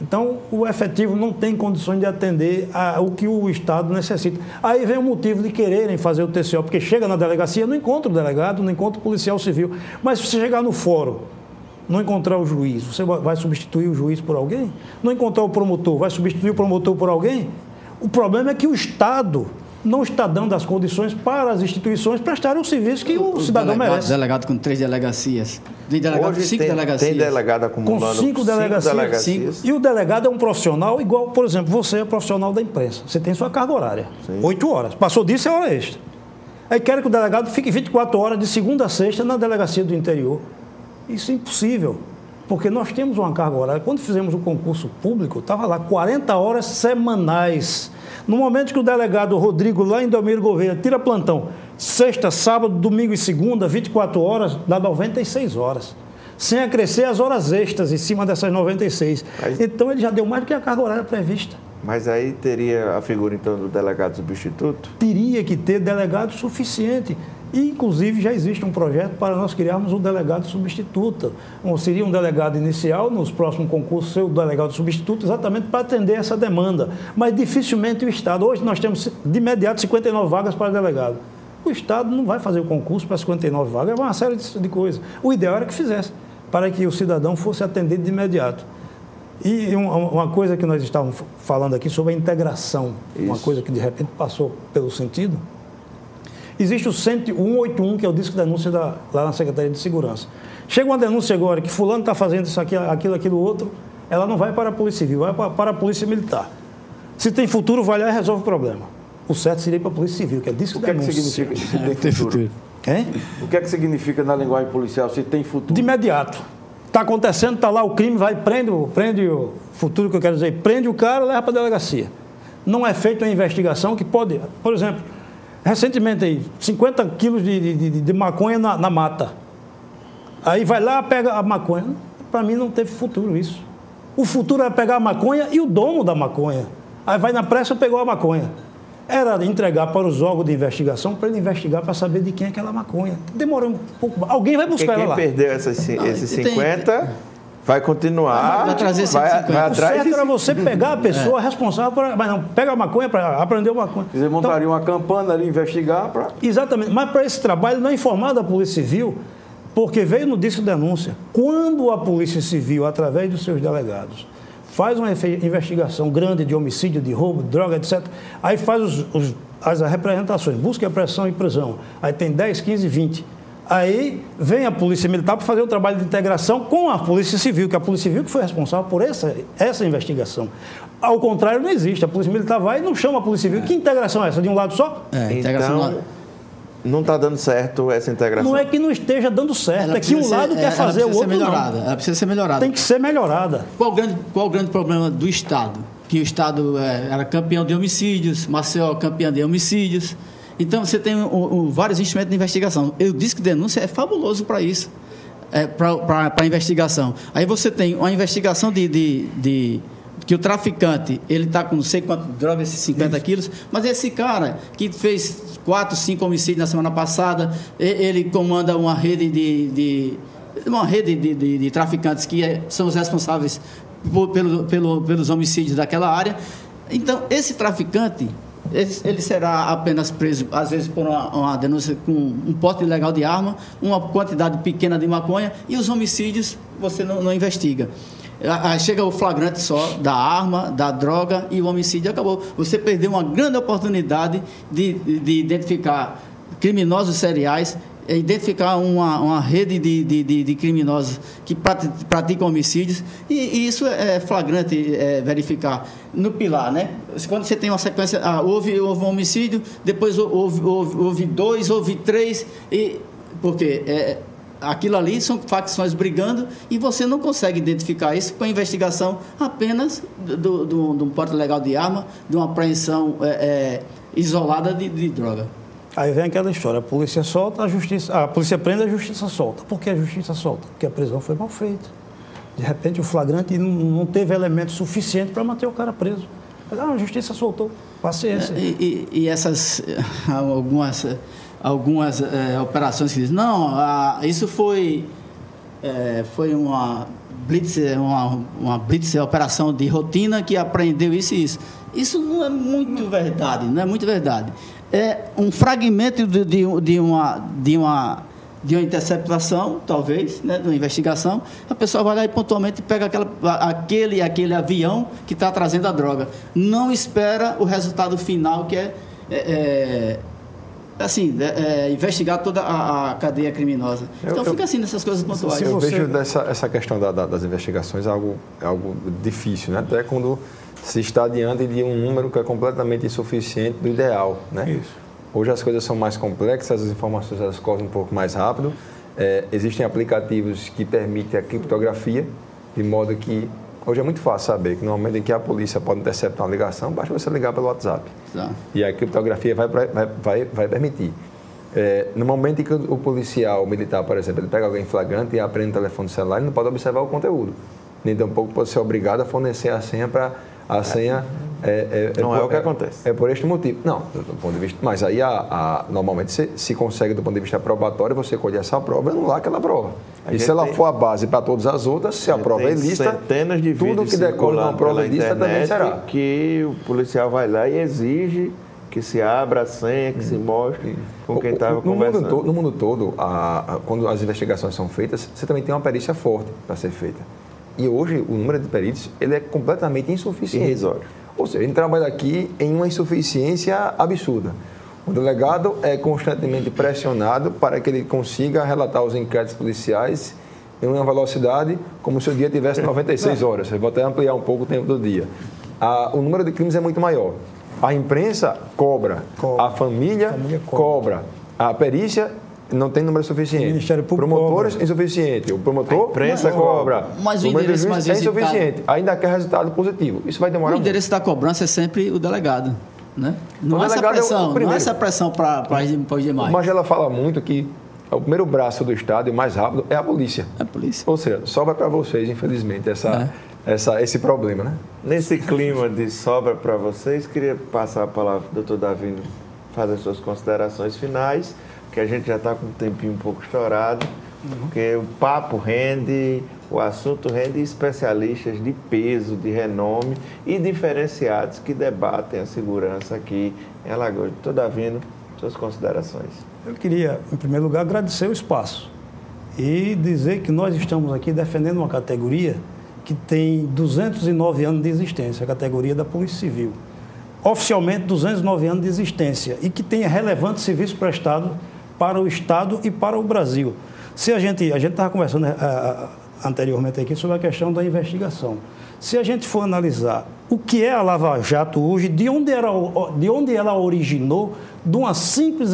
[SPEAKER 2] Então, o efetivo não tem condições de atender o que o Estado necessita. Aí vem o motivo de quererem fazer o TCO, porque chega na delegacia, não encontra o delegado, não encontra o policial civil. Mas se você chegar no fórum, não encontrar o juiz, você vai substituir o juiz por alguém? Não encontrar o promotor, vai substituir o promotor por alguém? O problema é que o Estado não está dando as condições para as instituições prestarem o serviço que o cidadão merece.
[SPEAKER 3] Delegado com 3 delegacias. Tem delegado com 5 delegacias.
[SPEAKER 1] Tem delegado acumulando
[SPEAKER 2] com 5 delegacias. E o delegado é um profissional igual, por exemplo, você é profissional da imprensa. Você tem sua carga horária. 8 horas. Passou disso, é hora extra. Aí quer que o delegado fique 24 horas de segunda a sexta na delegacia do interior. Isso é impossível. Porque nós temos uma carga horária. Quando fizemos o concurso público, estava lá 40 horas semanais. No momento que o delegado Rodrigo, lá em Delmiro Gouveia, tira plantão, sexta, sábado, domingo e segunda, 24 horas, dá 96 horas. Sem acrescer as horas extras em cima dessas 96. Então, ele já deu mais do que a carga horária prevista.
[SPEAKER 1] Mas aí teria a figura, então, do delegado substituto?
[SPEAKER 2] Teria que ter delegado suficiente. E, inclusive, já existe um projeto para nós criarmos um delegado substituto. Seria um delegado inicial, nos próximos concursos, ser o delegado substituto, exatamente para atender essa demanda. Mas dificilmente o Estado... Hoje nós temos, de imediato, 59 vagas para delegado. O Estado não vai fazer o concurso para 59 vagas, é uma série de coisas. O ideal era que fizesse, para que o cidadão fosse atendido de imediato. E uma coisa que nós estávamos falando aqui sobre a integração, uma coisa que, de repente, passou pelo sentido... Existe o 181, que é o disco de denúncia lá na Secretaria de Segurança. Chega uma denúncia agora que fulano está fazendo isso aqui, aquilo, outro, ela não vai para a Polícia Civil, vai para a Polícia Militar. Se tem futuro, vai lá e resolve o problema. O certo seria para a Polícia Civil, que é disco de denúncia.
[SPEAKER 5] O que significa se tem futuro? O que significa na linguagem policial se tem futuro? De
[SPEAKER 2] imediato. Está acontecendo, está lá o crime, vai, prende o futuro, que eu quero dizer, prende o cara, leva para a delegacia. Não é feita uma investigação que pode, por exemplo... Recentemente, aí, 50 quilos de maconha na mata. Aí vai lá, pega a maconha. Para mim não teve futuro isso. O futuro é pegar a maconha e o dono da maconha. Aí vai na pressa e pegou a maconha. era entregar para os órgãos de investigação para ele investigar para saber de quem é aquela maconha. Demorou um pouco. Alguém vai buscar ela lá.
[SPEAKER 1] Quem perdeu esses 50 vai continuar,
[SPEAKER 3] vai trazer 150.
[SPEAKER 1] vai atrás.
[SPEAKER 2] O certo era você pegar a pessoa responsável por... Mas não, pega a maconha para aprender a maconha.
[SPEAKER 5] Quer dizer, montaria uma campana ali, investigar para...
[SPEAKER 2] Exatamente. Mas para esse trabalho não é informado a Polícia Civil, porque veio no disco de denúncia. Quando a Polícia Civil, através dos seus delegados, faz uma investigação grande de homicídio, de roubo, de droga, etc., aí faz as representações, busca, apreensão e prisão. Aí tem 10, 15, 20. Aí vem a Polícia Militar para fazer o trabalho de integração com a Polícia Civil, que é a Polícia Civil que foi responsável por essa investigação. Ao contrário, não existe. A Polícia Militar vai e não chama a Polícia Civil. Que integração é essa? De um lado só?
[SPEAKER 1] Então, não está dando certo essa integração.
[SPEAKER 2] Não é que não esteja dando certo, é que um lado quer fazer, o outro não.
[SPEAKER 3] Ela precisa ser melhorada.
[SPEAKER 2] Tem que ser melhorada.
[SPEAKER 3] Qual o grande problema do Estado? Que o Estado era campeão de homicídios, Maceió campeão de homicídios. Então, você tem vários instrumentos de investigação. Eu disse que denúncia é fabuloso para isso, para a investigação. Aí você tem uma investigação que o traficante, ele está com não sei quanto droga, esses 50 quilos, mas esse cara que fez 4, 5 homicídios na semana passada, ele comanda uma rede de traficantes que são os responsáveis pelos homicídios daquela área. Então, esse traficante, ele será apenas preso, às vezes, por uma denúncia com um porte ilegal de arma, uma quantidade pequena de maconha, e os homicídios você não investiga. Aí chega o flagrante só da arma, da droga, e o homicídio acabou. Você perdeu uma grande oportunidade de identificar criminosos seriais, identificar uma rede de criminosos que praticam homicídios, e isso é flagrante verificar no pilar, né? Quando você tem uma sequência, houve um homicídio, depois houve 2, houve 3, porque aquilo ali são facções brigando e você não consegue identificar isso com a investigação apenas de um porte legal de arma, de uma apreensão isolada de droga.
[SPEAKER 2] Aí vem aquela história, a polícia solta, a polícia prende, a justiça solta. Por que a justiça solta? Porque a prisão foi mal feita. De repente o flagrante não teve elemento suficiente para manter o cara preso. A justiça soltou, paciência.
[SPEAKER 3] E essas, algumas operações que dizem, não, isso foi uma blitz, operação de rotina que apreendeu isso e isso. Isso não é muito verdade, não é muito verdade. É um fragmento de uma interceptação, talvez, né, de uma investigação. A pessoa vai lá e pontualmente pega aquele avião que está trazendo a droga. Não espera o resultado final, que investigar toda a cadeia criminosa. Então fica assim nessas coisas pontuais.
[SPEAKER 4] Eu vejo essa questão das investigações algo difícil, né? Até quando se está diante de um número que é completamente insuficiente do ideal, né? Isso. Hoje as coisas são mais complexas, as informações elas correm um pouco mais rápido. Existem aplicativos que permitem a criptografia, de modo que hoje é muito fácil saber que no momento em que a polícia pode interceptar uma ligação, basta você ligar pelo WhatsApp. Tá. E a criptografia vai permitir. No momento em que o policial militar, por exemplo, ele pega alguém flagrante e aprende o telefone celular, ele não pode observar o conteúdo. Nem tampouco pode ser obrigado a fornecer a senha para... A senha
[SPEAKER 1] não é o que acontece.
[SPEAKER 4] É por este motivo. Não, do ponto de vista... Mas aí, normalmente, se consegue, do ponto de vista probatório, você colher essa prova e anular aquela prova. E se ela for a base para todas as outras, se a prova é ilícita,
[SPEAKER 1] centenas de
[SPEAKER 4] tudo que decorre de uma prova ilícita também será.
[SPEAKER 1] Que o policial vai lá e exige que se abra a senha, que se mostre com quem estava conversando.
[SPEAKER 4] No mundo todo, quando as investigações são feitas, você também tem uma perícia forte para ser feita. E hoje o número de peritos ele é completamente insuficiente.
[SPEAKER 1] Irrisório.
[SPEAKER 4] Ou seja, a gente trabalha aqui em uma insuficiência absurda. O delegado é constantemente pressionado para que ele consiga relatar os inquéritos policiais em uma velocidade como se o dia tivesse 96 horas. Eu vou até ampliar um pouco o tempo do dia. O número de crimes é muito maior. A imprensa cobra. A família cobra. A perícia não tem número suficiente. O
[SPEAKER 2] Ministério Público
[SPEAKER 4] promotores cobra. Insuficiente. O promotor,
[SPEAKER 1] imprensa cobra.
[SPEAKER 3] Mas o endereço mais
[SPEAKER 4] é insuficiente. Ainda quer resultado positivo. Isso vai demorar muito.
[SPEAKER 3] O endereço da cobrança é sempre o delegado. Né? Não, essa pressão, não é essa pressão para os demais.
[SPEAKER 4] O Magela fala muito que o primeiro braço do Estado e o mais rápido é a polícia.
[SPEAKER 3] É a polícia.
[SPEAKER 4] Ou seja, sobra para vocês, infelizmente, esse problema, né?
[SPEAKER 1] Nesse clima de sobra para vocês, queria passar a palavra para o doutor Davino fazer suas considerações finais, que a gente já está com um tempinho um pouco estourado, porque o papo rende, o assunto rende, especialistas de peso, de renome e diferenciados que debatem a segurança aqui em Alagoas. Doutor Davino, suas considerações.
[SPEAKER 2] Eu queria, em primeiro lugar, agradecer o espaço e dizer que nós estamos aqui defendendo uma categoria que tem 209 anos de existência, a categoria da Polícia Civil. Oficialmente, 209 anos de existência e que tem relevante serviço prestado para o Estado e para o Brasil. Se a gente estava conversando anteriormente aqui sobre a questão da investigação. Se a gente for analisar o que é a Lava Jato hoje, de onde ela originou, de uma simples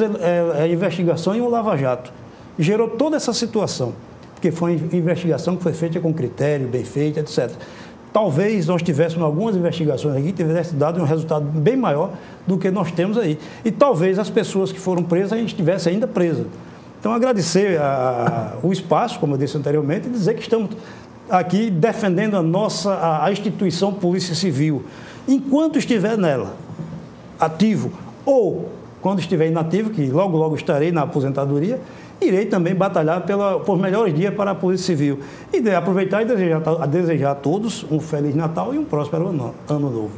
[SPEAKER 2] investigação em um Lava Jato, gerou toda essa situação, porque foi uma investigação que foi feita com critério, bem feita, etc. Talvez nós tivéssemos algumas investigações aqui que tivessem dado um resultado bem maior do que nós temos aí. E talvez as pessoas que foram presas a gente tivesse ainda presa. Então, agradecer o espaço, como eu disse anteriormente, e dizer que estamos aqui defendendo a instituição Polícia Civil. Enquanto estiver nela, ativo, ou quando estiver inativo, que logo, logo estarei na aposentadoria, irei também batalhar por melhores dias para a Polícia Civil. E aproveitar e desejar a todos um Feliz Natal e um próspero ano novo.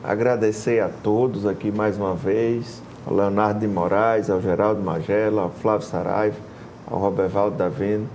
[SPEAKER 1] Agradecer a todos aqui mais uma vez, ao Leonardo de Moraes, ao Geraldo Magela, ao Flávio Saraiva, ao Robervaldo Davino,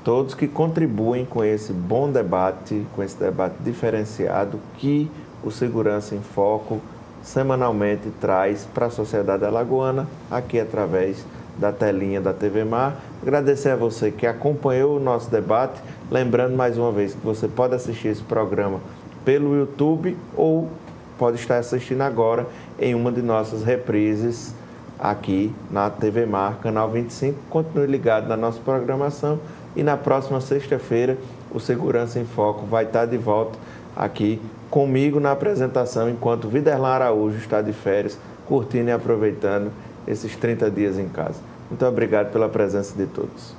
[SPEAKER 1] todos que contribuem com esse bom debate, com esse debate diferenciado que o Segurança em Foco semanalmente traz para a sociedade alagoana, aqui através da telinha da TV Mar. Agradecer a você que acompanhou o nosso debate, lembrando mais uma vez que você pode assistir esse programa pelo YouTube ou pode estar assistindo agora em uma de nossas reprises aqui na TV Mar, canal 25. Continue ligado na nossa programação e na próxima sexta-feira o Segurança em Foco vai estar de volta aqui comigo na apresentação, enquanto o Viderlan Araújo está de férias, curtindo e aproveitando esses 30 dias em casa. Muito obrigado pela presença de todos.